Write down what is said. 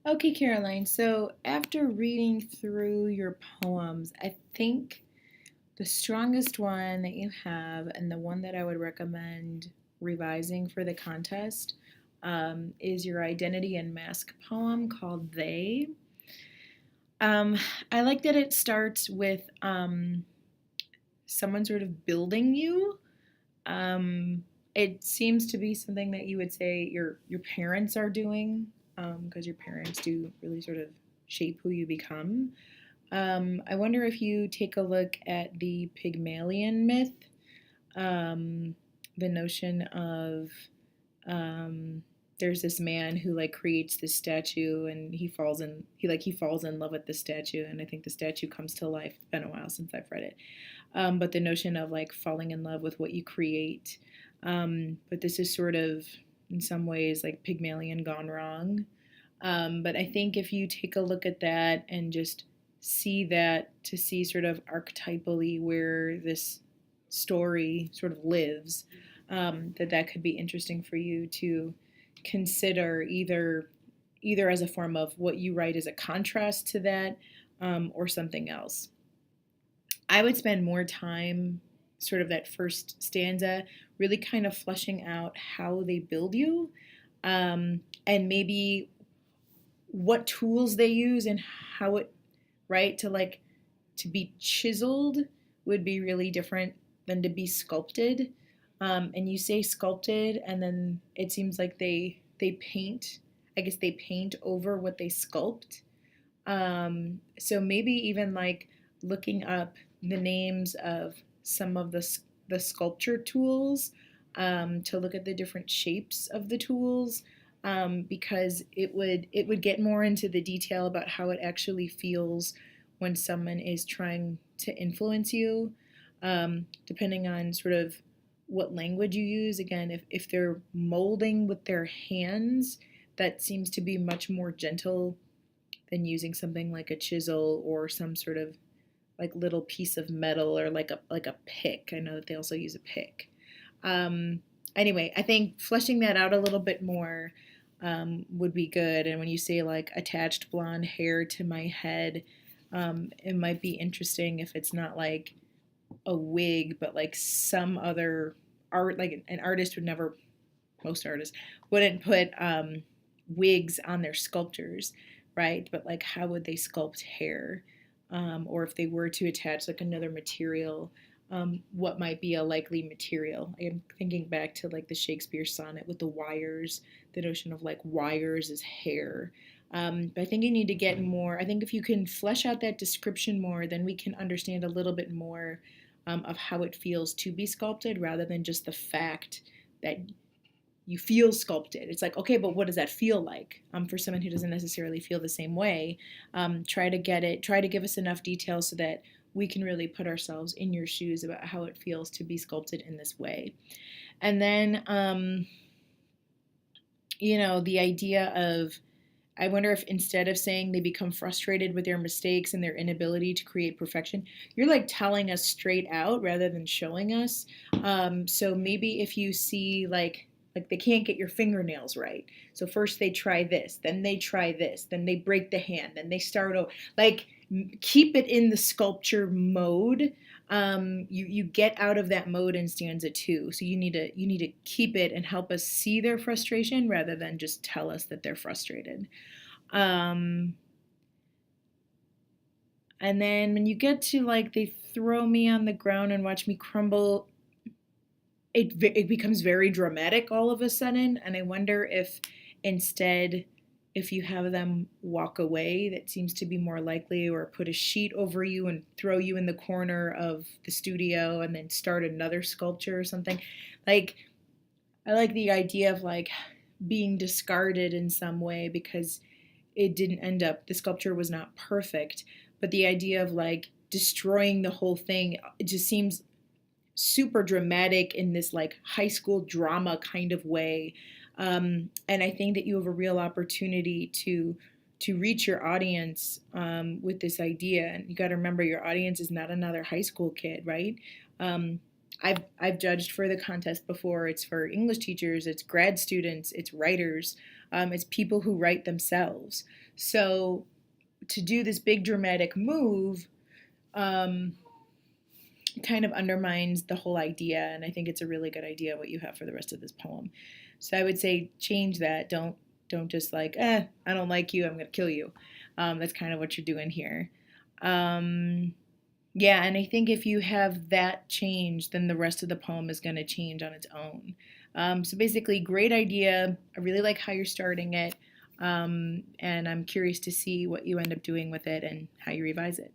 Okay, Caroline. So after reading through your poems, I think the strongest one that you have, and the one that I would recommend revising for the contest, is your Identity and Mask poem called They. Um, I like that it starts with someone sort of building you. Um, it seems to be something that you would say your parents are doing, because your parents do really sort of shape who you become. I wonder if you take a look at the Pygmalion myth, um, the notion of um, there's this man who like creates this statue and he falls in love with the statue, and I think the statue comes to life. It's been a while since I've read it, but the notion of like falling in love with what you create. But this is sort of in some ways like Pygmalion gone wrong. But I think if you take a look at that and just see that to see sort of archetypally where this story sort of lives, that could be interesting for you to consider either as a form of what you write as a contrast to that, or something else. I would spend more time, sort of that first stanza, really kind of fleshing out how they build you, and maybe what tools they use and how it, right, to like to be chiseled would be really different than to be sculpted. And you say sculpted, and then it seems like they paint. I guess they paint over what they sculpt. So maybe even like looking up the names of some of the sculpture tools, to look at the different shapes of the tools, because it would get more into the detail about how it actually feels when someone is trying to influence you, depending on sort of what language you use. Again, if they're molding with their hands, that seems to be much more gentle than using something like a chisel or some sort of like little piece of metal, or like a pick. I know that they also use a pick. Um, anyway, I think fleshing that out a little bit more, would be good. And when you say like attached blonde hair to my head, it might be interesting if it's not like a wig, but like some other art. Like an artist would never, most artists wouldn't put wigs on their sculptures, right? But like, how would they sculpt hair? Or if they were to attach like another material, what might be a likely material? I'm thinking back to like the Shakespeare sonnet with the wires, the notion of like wires as hair. But I think you need to get more. I think if you can flesh out that description more, then we can understand a little bit more, of how it feels to be sculpted rather than just the fact that you feel sculpted. It's like, okay, but what does that feel like? For someone who doesn't necessarily feel the same way, try to give us enough detail so that we can really put ourselves in your shoes about how it feels to be sculpted in this way. And then, the idea of, I wonder if instead of saying they become frustrated with their mistakes and their inability to create perfection, you're like telling us straight out rather than showing us. So maybe if you see like they can't get your fingernails right, so first they try this, then they try this, then they break the hand, then they start over. Like, keep it in the sculpture mode. You get out of that mode in stanza two, so you need to keep it and help us see their frustration rather than just tell us that they're frustrated. um, and then when you get to like they throw me on the ground and watch me crumble, it becomes very dramatic all of a sudden. And I wonder if instead, if you have them walk away, that seems to be more likely, or put a sheet over you and throw you in the corner of the studio and then start another sculpture or something. Like, I like the idea of like being discarded in some way because it didn't end up, the sculpture was not perfect, but the idea of like destroying the whole thing, it just seems super dramatic in this like high school drama kind of way. And I think that you have a real opportunity to reach your audience, with this idea. And you got to remember, your audience is not another high school kid, right? um, I've judged for the contest before. It's for English teachers, it's grad students, it's writers. It's people who write themselves. So to do this big dramatic move um, kind of undermines the whole idea, and I think it's a really good idea what you have for the rest of this poem. So I would say change that. Don't just like, I don't like you, I'm gonna kill you. That's kind of what you're doing here. Um, yeah, and I think if you have that change, then the rest of the poem is going to change on its own. So basically, great idea. I really like how you're starting it. And I'm curious to see what you end up doing with it and how you revise it.